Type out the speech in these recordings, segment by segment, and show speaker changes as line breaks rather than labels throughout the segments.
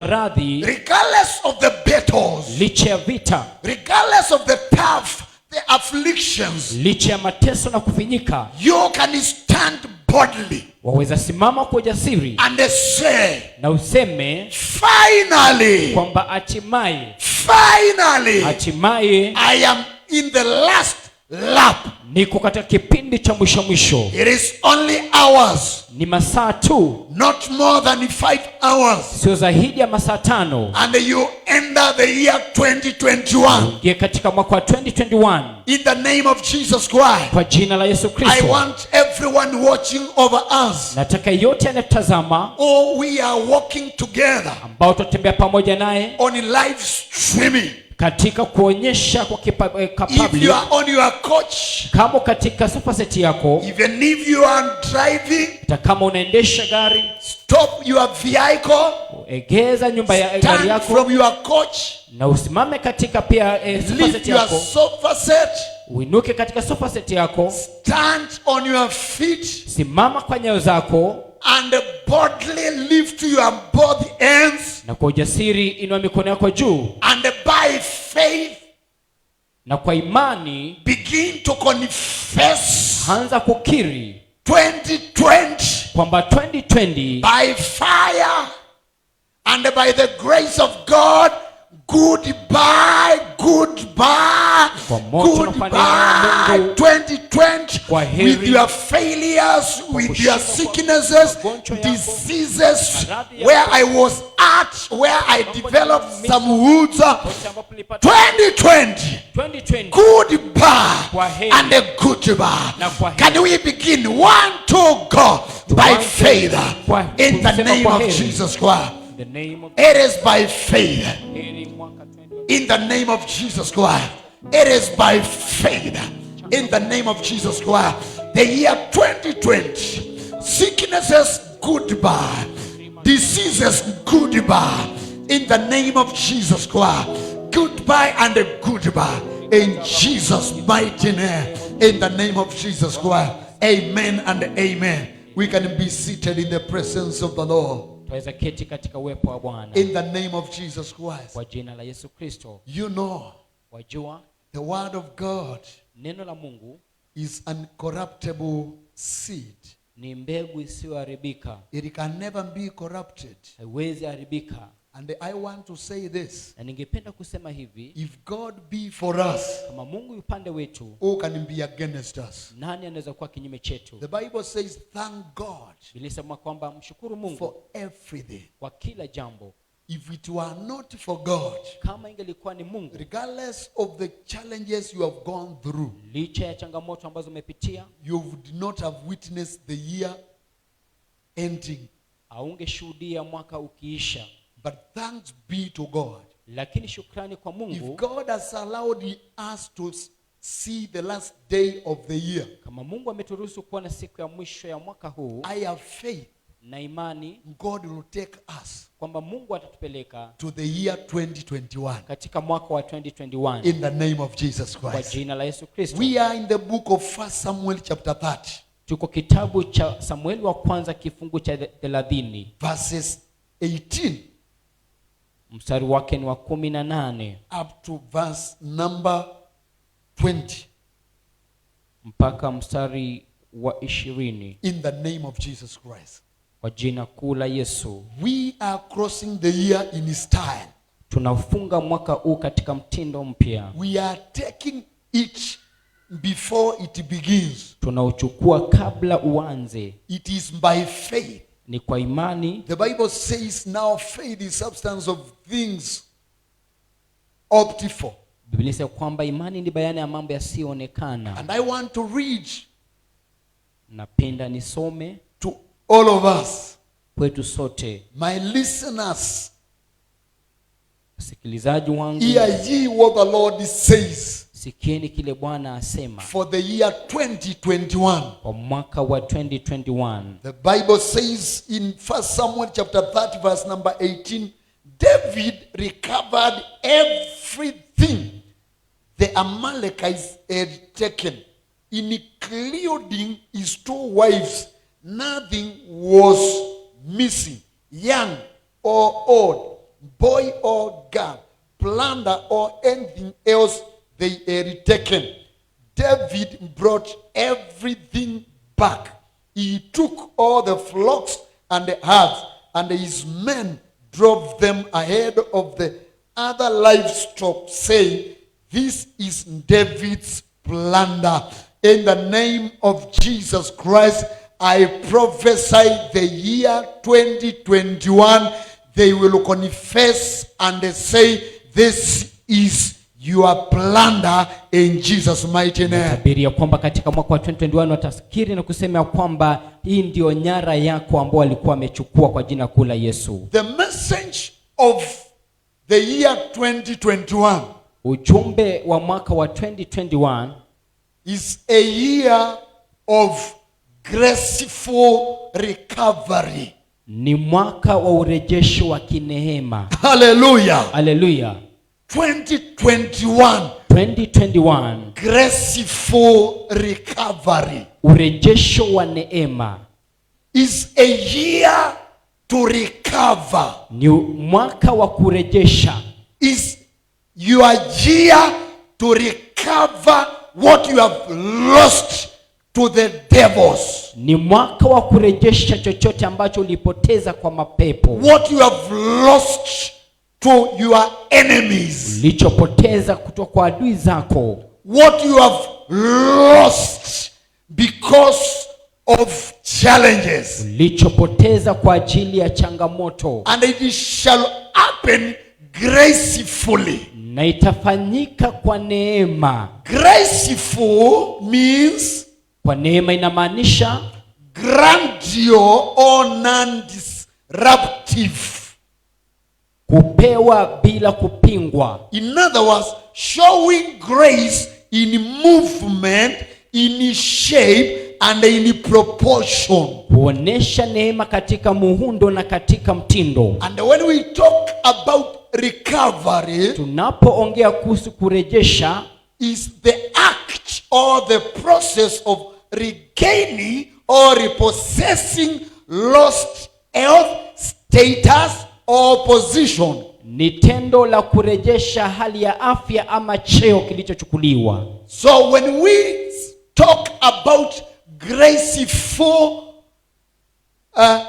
radhi,
regardless of the battles,
licha ya vita,
regardless of the tough, the afflictions,
licha ya mateso na kufinyika,
you can stand boldly
waweza simama kwa ujasiri
and say,
na useme
finally,
hatimaye
I am in the last lap.
niko katika kipindi cha mwisho.
It is only hours,
Ni masaa tu,
not more than 5 hours,
sio zaidi ya masaa 5,
and you enter the year 2021.
ingie katika mwaka wa 2021
In the name of Jesus Christ,
kwa jina la Yesu
I
Kristo.
want everyone watching over us,
Nataka yote anatazama
oh, we are walking together
ambao tutatembea pamoja naye
on live streaming.
katika kuonyesha kwa
If
kapabli.
you are on your coach,
Kama katika sofa set yako,
even if you are driving,
hata kama unaendesha gari,
stop your vehicle,
egeza nyumba ya gari
stand
yako
from your coach,
na usimame katika pia sofa set
lift your
yako.
sofa set,
Uinuke katika sofa set yako,
stand on your feet,
simama kwa nyayo zako
and boldly lift your both hands,
na kwa ujasiri inua mikono yako juu,
and by faith
na kwa imani
begin to confess
anza kukiri
2020
kwamba 2020
by fire and by the grace of God. Goodbye,
Kwa moto na kwa neema ya
goodbye,
Mungu.
2020,
Kwa heri.
with your failures, with your
kushindwa,
sicknesses,
magonjwa yako,
diseases,
maradhi yako,
where I was at, where I developed some woods.
kote ambapo nilipata
2020,
2020
goodbye
Kwa heri.
and a goodbye.
Na kwa heri.
Can we begin? 1, 2, go by
Tuanze
faith
kwa
in the
kusema
name
kwa
of
heri.
Jesus Christ.
in the name of
It is by faith
heri mwaka 2020.
in the name of Jesus Christ. It is by faith in the name of Jesus Christ. The year 2020, sicknesses goodbye, diseases goodbye in the name of Jesus Christ. Goodbye and a goodbye in Jesus' mighty name. In the name of Jesus Christ. Amen and amen. We can be seated in the presence of the Lord.
Twaweza keti katika uwepo wa Bwana
In the name of Jesus Christ.
kwa jina la Yesu Kristo.
You know,
Wajua
the word of God
neno la Mungu
is uncorruptible seed.
ni mbegu isiyoharibika,
It can never be corrupted.
haiwezi haribika.
And I want to say this.
Na ningependa kusema hivi,
If God be for us,
kama Mungu upande wetu,
who can be against us?
nani anaweza kuwa kinyume chetu?
The Bible says, thank God
Biblia inasema kwamba mshukuru Mungu
for everything.
kwa kila jambo.
If it were not for God,
Kama ingelikuwa ni Mungu,
regardless of the challenges you have gone through,
licha ya changamoto ambazo umepitia,
you would not have witnessed the year ending.
haungeshuhudia mwaka ukiisha.
But thanks be to God.
Lakini shukrani kwa
If
Mungu,
God has allowed us to see the last day of the year,
kama Mungu ameturuhusu kuwa na siku ya mwisho ya mwaka huu,
I have faith
na imani
God will take us
kwamba Mungu atatupeleka
to the year 2021
katika mwaka wa 2021
in the name of Jesus
kwa
Christ.
jina la Yesu Kristo.
We are in the book of 1 Samuel chapter 30,
Tuko kitabu cha Samueli wa kwanza kifungu cha 30,
verses 18
mstari wake ni wa 18
up to verse number 20
mpaka mstari wa 20,
in the name of Jesus Christ.
kwa jina kuu la Yesu.
We are crossing the year in style.
Tunafunga mwaka huu katika mtindo mpya.
We are taking it before it begins.
Tunauchukua kabla uanze.
It is by faith.
Ni kwa imani.
The Bible says now faith is substance of things hoped for.
Biblia inasema kwamba imani ni bayana ya mambo yasiyoonekana.
And I want to read
Napenda nisome
to all of us,
kwetu sote,
my listeners,
wasikilizaji wangu,
hear ye what the Lord says
sikieni kile Bwana asema
for the year 2021.
kwa mwaka wa 2021.
The Bible says in 1 Samuel chapter 30 verse number 18, David recovered everything the Amalekites had taken, including his 2 wives. Nothing was missing, young or old, boy or girl, plunder or anything else they had taken, David brought everything back. He took all the flocks and the herds, and his men drove them ahead of the other livestock, saying, "This is David's plunder." In the name of Jesus Christ, I prophesy the year 2021, they will confess and say, "This is your plunder," in Jesus' mighty name.
Tabiri ya kwamba katika mwaka wa 2021 watasikiri na kusema kwamba hii ndio nyara yako ambao alikuwa amechukua kwa jina kuu la Yesu.
The message of the year 2021,
ujumbe wa mwaka wa 2021
is a year of graceful recovery.
Ni mwaka wa urejesho wa kineema.
Hallelujah.
Hallelujah.
2021 graceful recovery,
urejesho wa neema,
is a year to recover.
ni mwaka wa kurejesha.
Is your year to recover what you have lost to the devils.
Ni mwaka wa kurejesha chochote ambacho ulipoteza kwa mapepo.
What you have lost to your enemies.
Ulichopoteza kutoka kwa adui zako.
What you have lost because of challenges.
Ulichopoteza kwa ajili ya changamoto.
And it shall happen gracefully.
Na itafanyika kwa neema.
Graceful means,
kwa neema inamaanisha
grandeur or non-disruptive.
Kupewa bila kupingwa.
In other words, showing grace in movement, in shape, and in proportion.
Kuonesha neema katika muundo na katika mtindo.
And when we talk about recovery,
tunapoongea kuhusu kurejesha,
is the act or the process of regaining or repossessing lost health, status, or position.
Ni tendo la kurejesha hali ya afya ama cheo kilichochukuliwa.
So when we talk about graceful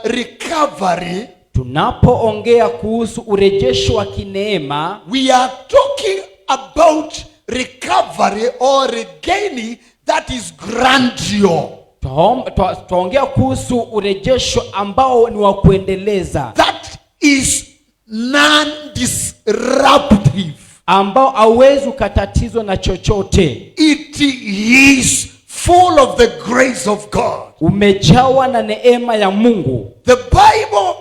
recovery,
tunapoongea kuhusu urejesho wa kineema,
we are talking about recovery or regaining that is grandeur.
Tuongea kuhusu urejesho ambao ni wa kuendeleza.
That is non-disruptive.
Ambao hauwezi kutatizwa na chochote.
It is full of the grace of God.
Umejawa na neema ya Mungu.
The Bible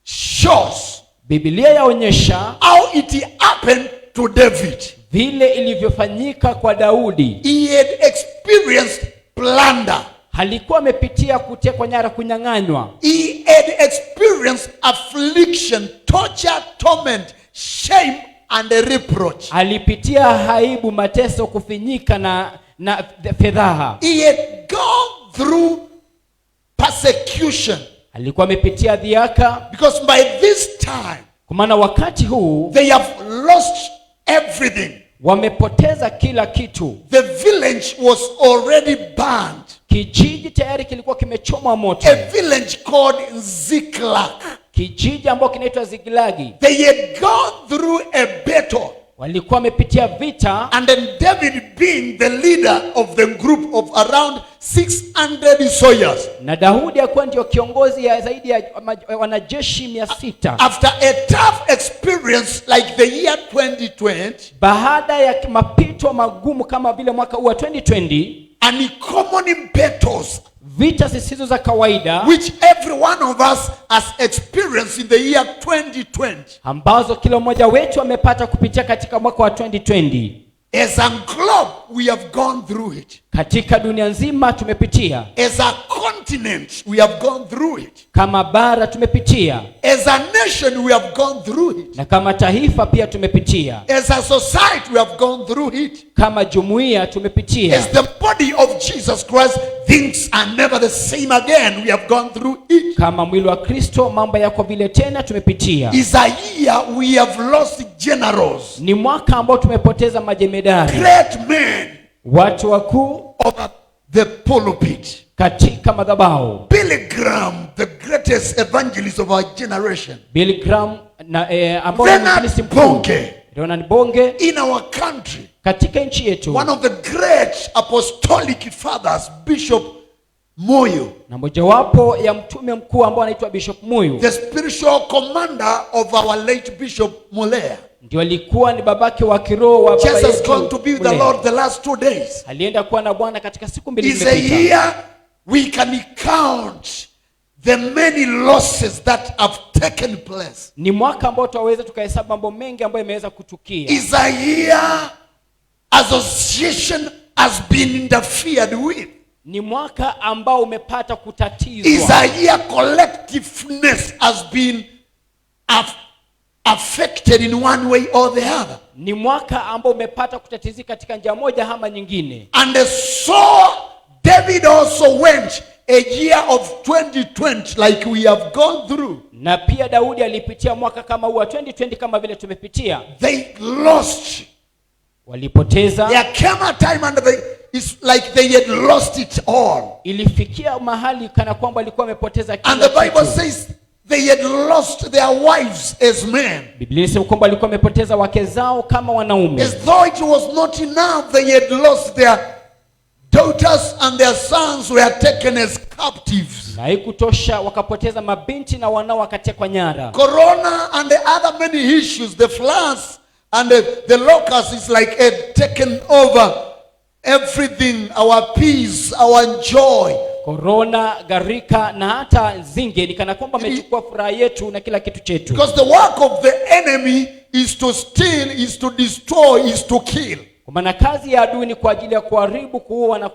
shows,
Biblia yaonyesha
how it happened to David.
Vile ilivyofanyika kwa Daudi.
He had experienced plunder.
Alikuwa amepitia kutekwa nyara, kunyang'anywa.
He had experienced affliction, torture, torment, shame, and reproach.
Alipitia aibu, mateso, kufinyika na fedhaha.
He had gone through persecution.
Alikuwa amepitia dhihaka.
Because by this time,
kwa maana wakati huu
they have lost everything.
Wamepoteza kila kitu.
The village was already burned.
Kijiji tayari kilikuwa kimechomwa moto.
A village called Ziklag.
Kijiji ambacho kinaitwa Ziklagi.
They had gone through a battle.
Walikuwa wamepitia vita.
And then David being the leader of the group of around 600 soldiers.
Na Daudi akuwa ndio kiongozi ya zaidi ya wanajeshi 600.
After a tough experience like the year 2020.
Baada ya mapito magumu kama vile mwaka huu wa 2020.
Uncommon battles,
vita zisizo za kawaida,
which every one of us has experienced in the year 2020,
ambazo kila mmoja wetu amepata kupitia katika mwaka wa 2020.
As a globe we have gone through it.
Katika dunia nzima tumepitia.
As a continent continent we have gone through it.
Kama bara tumepitia,
As a nation we have gone through it.
na kama taifa pia tumepitia,
As a society we have gone through it.
kama jumuiya tumepitia.
As the body of Jesus Christ, things are never the same again. We have gone through it.
Kama mwili wa Kristo mambo yako vile tena tumepitia.
Is a year we have lost generals,
Ni mwaka ambao tumepoteza majemedari,
great men
watu wakuu
over the pulpit.
katika madhabahu.
Billy Graham, the greatest evangelist of our generation.
Billy Graham na ambao ni
Leonard
mwinjilisti mkuu.
Bonke.
Leonard Bonke
In our country,
katika nchi yetu,
one of the great apostolic fathers, Bishop Moyo,
na mojawapo ya mtume mkuu ambao anaitwa Bishop Muyu,
the spiritual commander of our late Bishop Mulea,
ndio alikuwa ni babake wa kiroho wa baba
just has gone to
yetu
be with the
Mulea.
Lord the last 2 days.
Alienda kuwa na Bwana katika siku mbili
Is a
zilizopita.
year we can count the many losses that have taken place.
Ni mwaka ambao tutaweza tukahesabu mambo mengi ambayo yameweza kutukia.
Is a year association has been interfered with.
Ni mwaka ambao umepata
Is
kutatizwa.
a year collectiveness has been affected in one way or the other.
Ni mwaka ambao umepata kutatizika katika njia moja ama nyingine.
And so David also went a year of 2020 like we have gone through.
Na pia Daudi alipitia mwaka kama huu wa 2020 kama vile tumepitia.
They lost.
Walipoteza.
There came a time and it's like they had lost it all.
Ilifikia mahali kana kwamba walikuwa wamepoteza kila
And the Bible
kitu.
says they had lost their wives as men.
Biblia inasema kwamba walikuwa wamepoteza wake zao kama wanaume.
As though it was not enough, they had lost their daughters and their sons were taken as captives.
Na haikutosha, wakapoteza mabinti na wanao wakatekwa nyara.
Corona and the other many issues, the floods and the locusts is like had taken over everything, our peace, our joy.
Korona, gharika na hata nzinge ni kana kwamba amechukua furaha yetu na kila kitu chetu.
Because the work of the enemy is to steal, is to destroy, is to kill.
Kwa maana kazi ya adui ni kwa ajili ya kuharibu, kuua na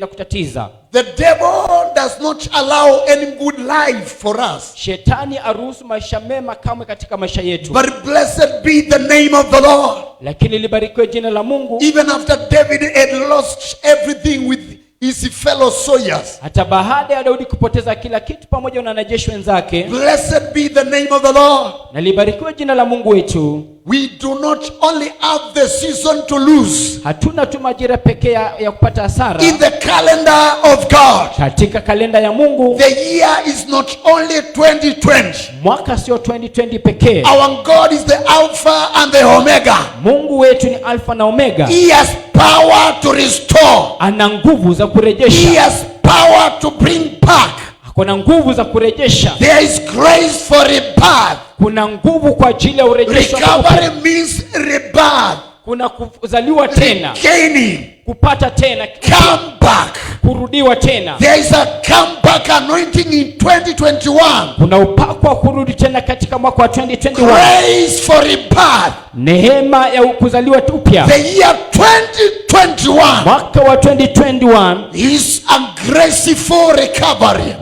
kutatiza.
The devil does not allow any good life for us.
Shetani aruhusu maisha mema kamwe katika maisha yetu.
But blessed be the name of the Lord.
Lakini libarikiwe jina la Mungu.
Even after David had lost everything with his fellow soldiers,
Hata baada ya Daudi kupoteza kila kitu pamoja na wanajeshi wenzake.
blessed be the name of the Lord.
Na libarikiwe jina la Mungu wetu.
We do not only have the season to lose
Hatuna tu majira pekee ya kupata hasara.
in the calendar of God.
Katika kalenda ya Mungu,
The year is not only 2020.
mwaka sio 2020 pekee.
Our God is the Alpha and the Omega.
Mungu wetu ni Alfa na Omega.
He has power to restore.
Ana nguvu za
He
kurejesha.
has power to bring back.
Kuna nguvu za kurejesha.
There is grace for rebirth.
Kuna nguvu kwa ajili ya urejesho.
Recovery means rebirth.
Kuna kuzaliwa tena,
Gaining.
kupata tena,
Come back.
kurudiwa tena.
There is a comeback anointing in 2021.
Kuna upako wa kurudi tena katika mwaka wa 2021.
Grace for rebirth.
Neema ya kuzaliwa upya.
The year 2021
Mwaka wa 2021
is a graceful recovery.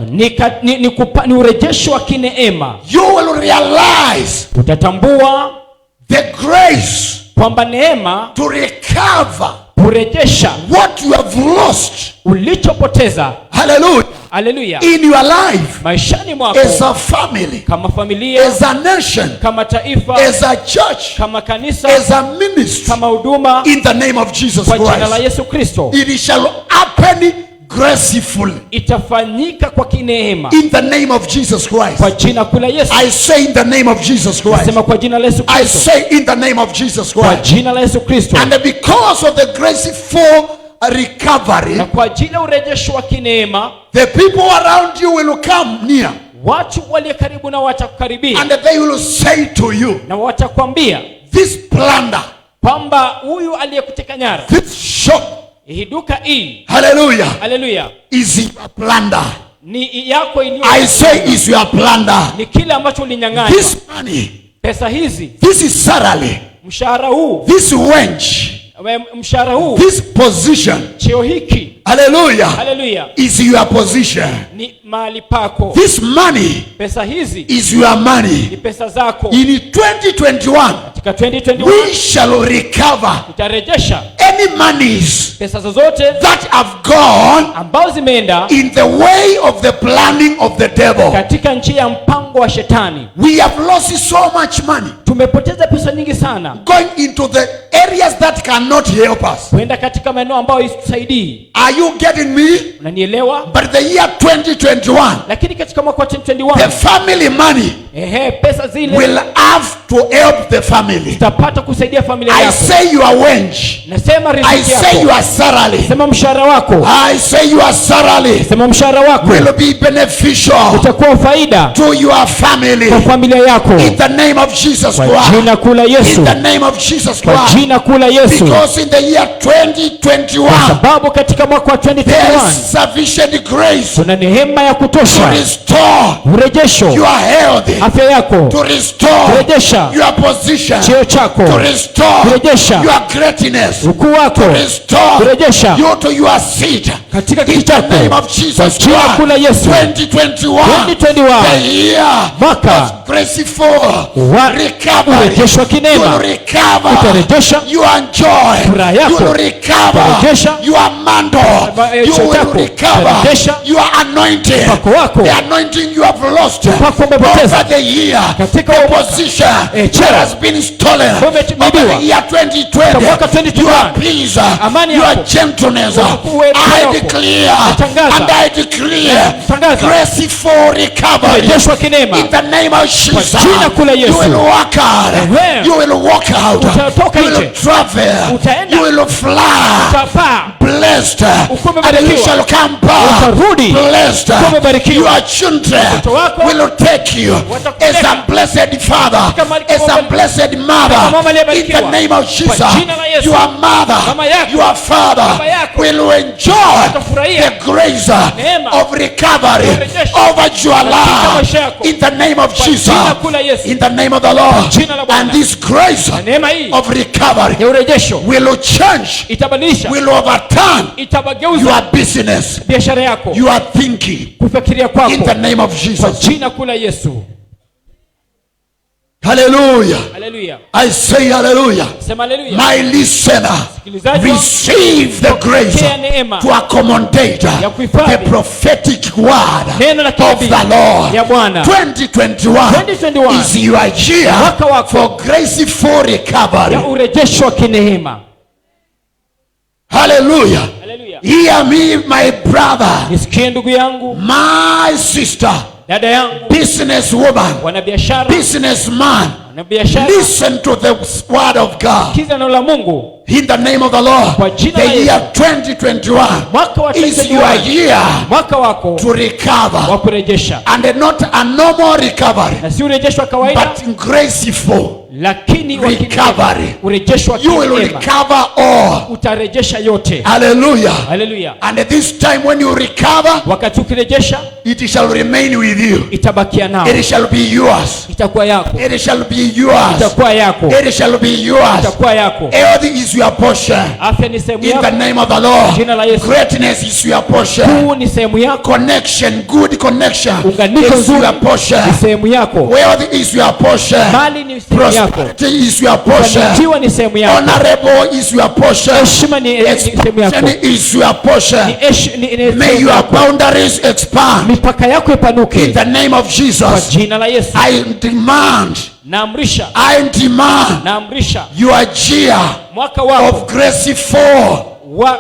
ni urejesho wa kineema.
You will realize
Utatambua
the grace
kwamba neema
to recover
kurejesha
what you have lost.
ulichopoteza.
Hallelujah.
Haleluya.
In your life,
Maishani mwako,
as a family,
kama familia,
as a nation,
kama taifa,
as a church,
kama kanisa,
as a ministry,
kama huduma,
in the name of Jesus
kwa jina la
Christ.
Yesu Kristo.
It shall happen gracefully.
Itafanyika kwa kineema
In the name of Jesus Christ.
kwa jina kula Yesu.
I say in the name of Jesus Christ.
Sema kwa jina la Yesu
I
Kristo.
say in the name of Jesus
Kwa
Christ.
jina la Yesu Kristo.
And because of the graceful recovery,
Na kwa ajili ya urejesho wa kineema,
the people around you will come near
watu walio karibu na watakukaribia
and they will say to you,
na watakwambia
this plunder,
kwamba huyu aliyekuteka nyara,
this shop,
hii duka hii,
hallelujah,
haleluya,
is your plunder.
ni yako iliyo.
I say is your plunder.
Ni kile ambacho ulinyang'anya.
This money,
Pesa hizi,
this is salary,
mshahara huu,
this wench,
mshahara huu,
this position,
cheo hiki,
Hallelujah.
Hallelujah.
Is your position.
Ni mahali pako.
This money
Pesa hizi
is your
ni
money.
pesa zako.
In 2021,
Katika 2021
we shall recover
utarejesha
any monies
pesa zozote
that have gone
ambazo zimeenda
in the way of the planning of the devil.
katika njia ya mpango wa shetani.
We have lost so much money
Tumepoteza pesa nyingi sana
going into the areas that cannot help us.
kwenda katika maeneo ambayo isitusaidii.
Are you getting me?
Unanielewa?
But the year 2021,
Lakini katika mwaka wa
the
2021
family money
pesa zile
will have to help the family.
utapata kusaidia familia
I
yako.
say your wage.
Nasema
I
riziki
say
yako.
your salary.
Sema mshahara wako.
I say your salary
Sema mshahara wako
will be beneficial
utakuwa faida
to your family.
kwa familia yako.
In the name of Jesus
Kwa
Christ.
jina kuu la Yesu.
In the name of Jesus
Kwa
Christ.
jina kuu la Yesu.
Because in the year 2021,
Kwa sababu katika mwaka wa
there
2021
is sufficient grace
kuna neema ya
to
kutosha.
restore
Urejesho
your health,
afya yako,
to restore
kurejesha
your position,
cheo chako,
to restore
kurejesha
your greatness,
ukuu wako,
to restore
kurejesha
you to your seat.
katika
In
kiti
the
chako.
name of
Kwa
Jesus
jina kuu la
Christ.
Yesu.
2021,
2021
the year
mwaka
of graceful
wa
recovery.
urejesho wa
You will
kinema.
recover
Utarejesha
your joy.
furaha yako.
You will recover
Utarejesha
your mantle. You
cheo
will
chako.
recover
Utarejesha
your anointing.
upako wako.
The anointing you have lost
Upako umepoteza.
over the year.
Katika
The
mwaka.
position
cheo.
that has been stolen
Ambayo
over
imeibiwa.
the year 2020.
Mwaka 2021.
Your peace,
Amani
your
yako.
gentleness.
Uwepo
I
wako.
declare
Natangaza.
and I declare
Natangaza.
graceful recovery.
Urejesho wa kinema.
In the name of Jesus,
jina kuu la Yesu.
you will walk out.
Amen.
You will walk out.
Utatoka
You will
nje.
travel.
Utaenda.
You will fly.
Utapaa.
Blessed.
Ukuwe
And you
umebarikiwa.
shall come back.
Utarudi.
Blessed.
Ukuwe umebarikiwa.
Your children
Watoto wako
will take you
watakupeleka.
as a blessed father,
Katika mahali
as a
kama
blessed
kama
mother.
mama
In
aliyebarikiwa.
the name of Jesus,
Kwa jina la Yesu.
your mother,
Mama yako.
your father
Baba yako.
will enjoy
Watafurahia.
the grace
Neema.
of recovery
Urejesho.
over your
Katika maisha
life.
yako.
In the name of
Kwa
Jesus,
jina kuu la Yesu.
in the name of the Lord,
Jina la Bwana.
and this grace
Na neema hii
of recovery
ya urejesho
will change,
itabadilisha,
will overturn
itabageuza
your business,
biashara yako,
your thinking.
kufikiria kwako,
In the name of
kwa
Jesus.
jina kuu la Yesu.
Hallelujah.
Haleluya.
I say hallelujah.
Sema haleluya.
My listener,
Msikilizaji,
receive the grace
pokea neema
to accommodate
ya kuhifadhi
the prophetic word
neno la
of
kinabii
the Lord.
ya Bwana.
2021 is your year
Mwaka wako.
for graceful recovery.
Ya urejesho wa kinehema.
Hallelujah.
Haleluya.
Hear me, my brother,
Nisikie ndugu yangu,
my sister,
dada yangu,
businesswoman,
wanabiashara,
businessman.
wanabiashara,
Listen to the word of God.
sikiza neno la Mungu.
In the name of the Lord,
Kwa jina
the
la
year
Yesu.
2021
Mwaka wa
is your
2021,
year
mwaka wako
to recover,
wa kurejesha,
and not a normal recovery,
na si urejesho wa kawaida,
but graceful
lakini wa kinehema.
recovery.
Urejesho wa
You will
kinehema.
recover all.
Utarejesha yote.
Hallelujah.
Haleluya.
And at this time when you recover,
Wakati ukirejesha,
it shall remain with you.
itabakia nao,
It shall be yours.
itakuwa yako,
It shall be yours.
itakuwa yako,
It shall be yours.
itakuwa yako.
Health is your portion.
Afya ni sehemu
In the
yako,
name of the Lord,
jina la Yesu.
greatness is your portion.
Huu ni sehemu yako,
Connection, good connection
unganiko
is
nzuri
your portion.
ni sehemu yako,
Wealth is your portion.
mali ni sehemu yako,
Prosperity is your portion.
kufanikiwa ni sehemu yako,
Honorable is your portion.
heshima ni sehemu yako,
Expansion is your portion.
ni
May
sehemu
your
yako.
boundaries expand.
Mipaka yako
In
ipanuke
the name of
kwa
Jesus,
jina la Yesu.
I demand,
Naamrisha,
I demand
naamrisha
your year
mwaka wako
of graceful
wa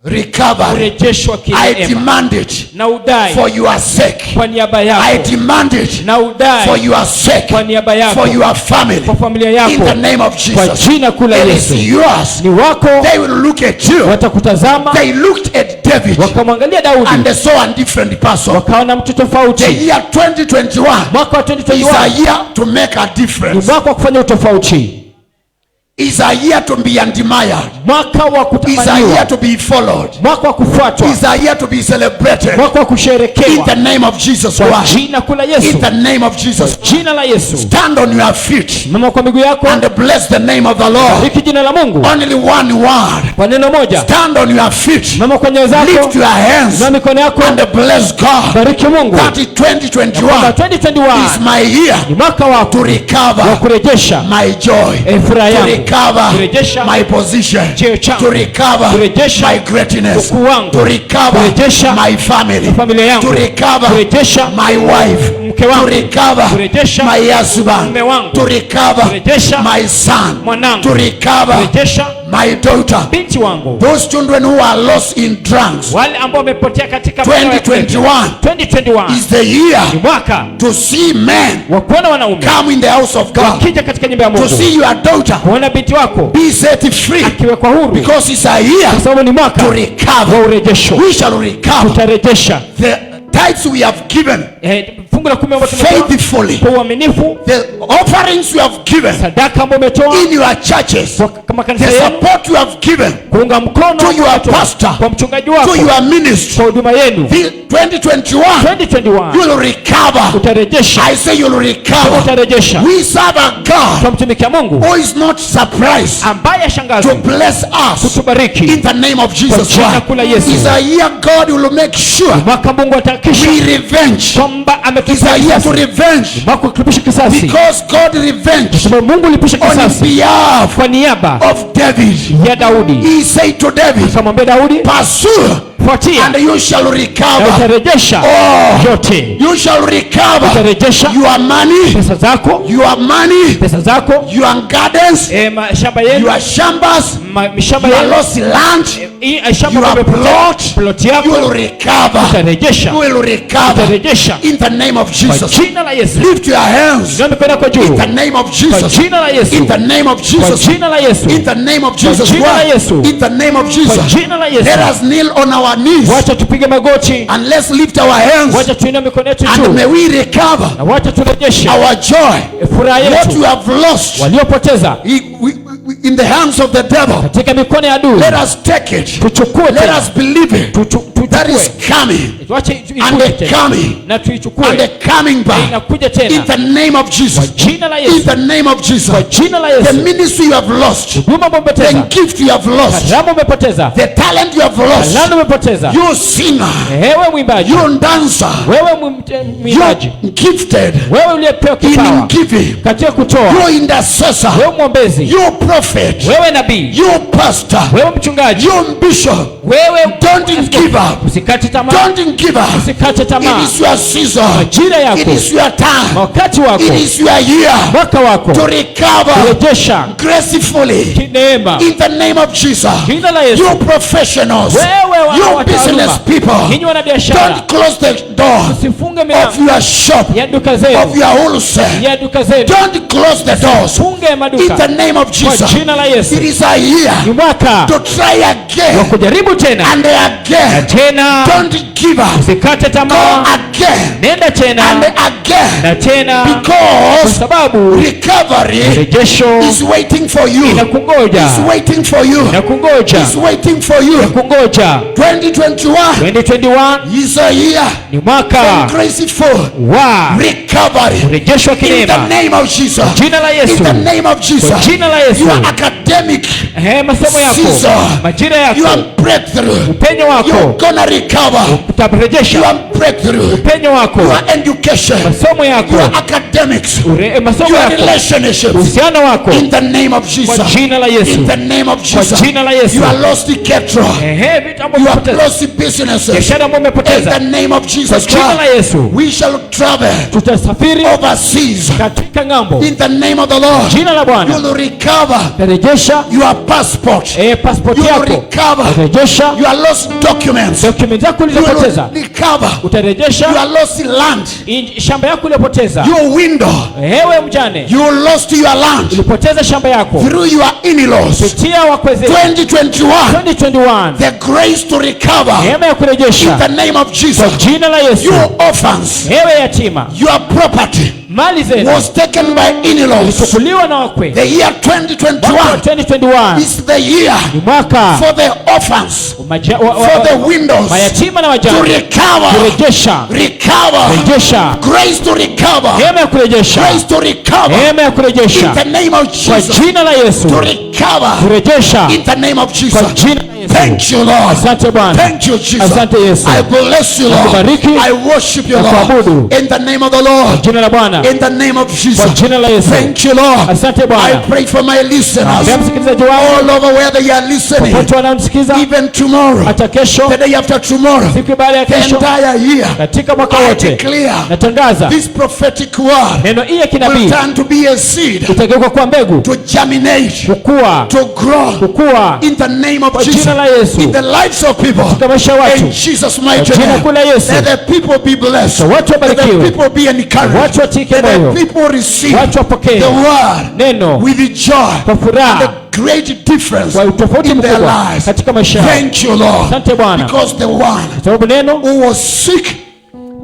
recovery.
urejesho wa
I
kinehema,
demand it
na udai
for your sake.
kwa niaba
I
yako,
demand it
na udai
for your sake,
kwa niaba yako,
for your family.
kwa familia
In the
yako,
name of
kwa
Jesus,
jina kuu la
it is
Yesu.
yours.
Ni wako,
They will look at you.
watakutazama,
They looked at David
wakamwangalia
and
Daudi,
they saw a different person.
wakaona mtu
The
tofauti.
year 2021
Mwaka wa
is a
2021
year to make a
ni
difference.
mwaka wa kufanya utofauti.
is a year to be admired.
Mwaka wa
Is a
kutamaniwa.
year to be followed.
Mwaka wa kufuatwa.
Is a year to be celebrated.
Mwaka wa
In
kusherekewa.
the name of Jesus
Kwa
Christ.
jina kula
In
Yesu.
the name of Jesus.
Jina la Yesu.
Stand on your feet
Mama kwa miguu yako.
and bless the name of the Lord.
Bariki jina la Mungu.
Only one word.
Kwa neno moja.
Stand on your feet.
Mama kwa nyayo zako.
Lift your hands
Na mikono yako.
and bless God.
Bariki Mungu.
That is 2021
Kwamba
is
2021
my year
ni mwaka wako
to
wa
recover
kurejesha
my joy,
furaha
to
yangu,
recover
kurejesha
my position,
cheo changu,
to recover
kurejesha
my greatness,
ukuu wangu,
to recover
kurejesha
my family,
familia yangu,
to recover
kurejesha
my wife,
mke
to
wangu,
recover
kurejesha
my husband,
mume wangu,
to recover
kurejesha
my son,
mwanangu,
to recover
kurejesha
my daughter.
binti wangu,
Those children who are lost in drugs.
wale ambao wamepotea katika
2021
2021
is the year
ni mwaka
to see men
wa kuona wanaume
come in the house of God,
wakija katika nyumba ya
to
Mungu,
see your daughter
kuona binti wako
be set free,
akiwekwa huru,
because it's a year
kwa sababu ni mwaka
to
wa
recover.
urejesho.
We shall recover
Tutarejesha
the tithes we have given
fungu la 10 ambalo tumetoa
faithfully,
kwa uaminifu,
the offerings you have given
sadaka ambayo umetoa
in your churches,
kama
the
kanisa yenu,
support you have given
kuunga mkono
to your
watu,
pastor,
kwa mchungaji
to
wako,
your ministry.
kwa huduma yenu.
The 2021
2021
you will recover.
utarejesha,
I say you will recover.
utarejesha.
We serve a God
Tunamtumikia Mungu
who is not surprised
ambaye
to
ashangazwi
bless us
kutubariki
in the name of Jesus
kwa jina
Christ.
kula Yesu.
It's a year God will make sure
mwaka Mungu atahakikisha
we revenge.
kwamba
It's a
ametulipisha
year to
kisasi,
revenge,
mwaka wa kulipisha kisasi,
because God revenged
sababu Mungu alipisha
on
kisasi
behalf
kwa niaba
of David.
ya Daudi.
He said to David,
Akamwambia Daudi,
pursue
fuatia
and you shall
na
recover.
utarejesha
Oh,
yote,
you shall recover
utarejesha
your money,
pesa zako,
pesa zako, your gardens,
mashamba yenu,
your shambas,
mishamba
your
yenu,
lost land,
shamba
your
limepotea,
plot.
plot
You
yako
will recover.
utarejesha,
You will recover
utarejesha
in the name of
kwa
Jesus.
jina la Yesu.
Lift your hands
Ndio mikono yako
in
juu
the name of
kwa
Jesus.
jina la Yesu,
In the name of
kwa
Jesus.
jina la Yesu,
In the name of Jesus.
jina la
Why?
Yesu.
In the name of
kwa
Jesus.
jina la Yesu.
Let us kneel on our knees
Wacha tupige magoti,
and let's lift our hands
wacha tuinue mikono yetu
and
juu
may we recover
na wacha turejeshe
our joy.
furaha
What
yetu
we have lost
waliopoteza
in the hands of the devil.
katika mikono ya adui,
Let us take it.
tuchukue
Let
tena,
us believe it. That is coming
tuache
and
ikuje
the
tena
coming
na
and
tuichukue
the coming
na
back.
inakuja
In
tena
the name of
kwa
Jesus.
jina la
In
Yesu,
the name of Jesus.
kwa jina la
The
Yesu.
ministry you have lost,
Huduma ambayo
the
umepoteza,
gift you have lost,
karamu umepoteza,
the talent you have lost,
talanta umepoteza,
you singer,
wewe mwimbaji,
you dancer,
wewe mwimbaji,
you gifted
wewe uliyepewa
in
kipawa
giving,
katika kutoa,
you intercessor,
wewe mwombezi,
you prophet,
wewe nabii,
you pastor,
wewe mchungaji,
you bishop.
wewe
Don't give up.
usikate tamaa,
Don't give up.
usikate
It
tamaa.
is your season.
Majira yako,
It is your time.
wakati wako,
It is your year
mwaka wako
to recover
kurejesha
gracefully
neema.
in the name of Jesus.
Jina la Yesu.
You professionals,
Wewe
you business people,
ninyi wanabiashara,
don't close the door
usifunge
of
milango
your shop,
ya duka
of
zenu,
your wholesale.
ya duka zenu,
Don't close the doors
funge
in
maduka
the name of
kwa
Jesus.
jina la Yesu.
It is a year
Ni mwaka
to try
wa
again
kujaribu tena
and
na
again.
tena,
Don't give up.
usikate
Go
tamaa,
again
nenda
and
tena
again,
na tena, kwa
because
sababu
recovery
rejesho
is waiting for you.
inakungoja,
It's waiting for you.
inakungoja,
It's waiting for you.
inakungoja.
2021
2021
is a year
ni mwaka
graceful
wa
recovery
urejeshwa
in the
kineema.
name of Jesus.
Jina la Yesu,
In the name of Jesus.
kwa jina la Yesu.
Your academic,
Masomo yako,
Season.
majira yako,
your breakthrough,
upenyo
you're
wako
gonna recover.
utarejesha,
Your breakthrough,
upenyo wako,
your education,
masomo yako,
your academics,
masomo
your
yako,
relationships.
uhusiano wako,
In the name of
kwa
Jesus.
jina la Yesu,
In the name of
kwa
Jesus.
jina la Yesu.
You are lost in Ketro.
Vitu ambavyo
You are
umepoteza,
lost in businesses.
biashara ambayo
In the
umepoteza,
name of Jesus
kwa jina la
Christ.
Yesu,
We shall travel
tutasafiri
overseas.
katika ng'ambo.
In the name of the Lord.
Jina la
You
Bwana,
will recover
utarejesha
your passport.
passport
You will
yako,
recover
utarejesha
your lost documents.
document zako
You will
ulizopoteza,
recover
utarejesha
your lost land.
shamba yako uliyopoteza.
Your window.
Wewe mjane,
You lost your land
ulipoteza shamba yako
through your in-laws.
kupitia wakweze.
2021.
2021
The grace to recover.
neema ya
In
kurejesha
the name of
kwa
Jesus.
jina la Yesu.
You orphans.
Wewe yatima,
Your property.
mali zenu
was taken by in-laws.
ilichukuliwa na wakwe.
The year 2021
2021
is the year
ni mwaka
for the orphans, for the widows
mayatima na
to
wajane
recover,
kurejesha
rejesha, grace to recover,
neema ya kurejesha,
grace to recover,
neema ya
in
kurejesha
the name of
kwa
Jesus,
jina la Yesu,
to recover,
kurejesha
in the name of
kwa
Jesus.
jina la Yesu.
Thank you, Lord.
Asante Bwana,
Thank you, Jesus.
asante Yesu,
I bless you, Lord.
nakubariki,
I worship you, Lord.
nakuabudu
In the name of the Lord,
jina la Bwana,
in the name of
kwa
Jesus.
jina la Yesu.
Thank you, Lord.
Asante
I
Bwana,
pray for my listeners
na msikilizaji wangu
all over where they are listening,
wote wanaomsikiza,
even tomorrow,
hata kesho,
the day after tomorrow,
siku baada ya
the
kesho,
entire year.
katika mwaka
I
wote
declare
natangaza
this prophetic word
neno hii ya
will
kinabii
turn to be a seed,
itageuka kuwa mbegu,
to germinate,
kukua,
to grow,
kukua
in the name of
kwa
Jesus,
jina la Yesu,
in the lives of people,
katika maisha ya
in
watu,
Jesus'
kwa
mighty
jina
name.
kuu la Yesu.
Let the people be blessed,
Watu
let the
wabarikiwe,
people be encouraged,
watu watike
let the
moyo,
people receive
watu wapokee
the word
neno
with joy,
kwa furaha,
the great difference
kwa utofauti
in their
mkubwa
lives.
katika maisha yao.
Thank you, Lord,
Asante Bwana,
because the one
kwa sababu neno
who was sick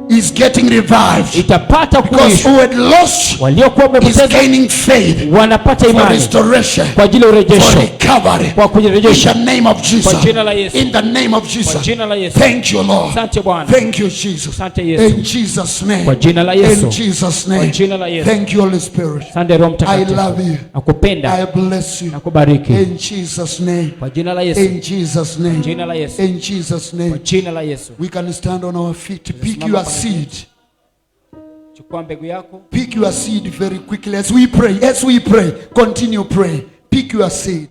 is getting revived,
itapata
because
kuishi,
who had lost
waliokuwa
is
wamepoteza
gaining faith
wanapata
for
imani
restoration,
kwa ajili ya
for
urejesho,
recovery,
kwa
in
kujirejesha
the name of Jesus,
kwa jina la Yesu,
in the name of
kwa
Jesus.
jina la Yesu.
Thank you, Lord.
Asante Bwana,
Thank you, Jesus.
asante Yesu,
In Jesus' name.
kwa jina la Yesu,
In Jesus'
kwa
name.
jina la Yesu.
Thank you, Holy Spirit.
Asante Roho
I
Mtakatifu,
love you.
nakupenda,
I bless you.
nakubariki
In Jesus' name.
kwa jina la Yesu,
In Jesus' name.
jina la Yesu,
In Jesus'
kwa
name.
jina la Yesu.
We can stand on our feet. Pick
Tumesimama
your
kwa
seed.
Chukua mbegu yako,
Pick your seed very quickly as we pray. As we pray, continue praying. Pick your seed.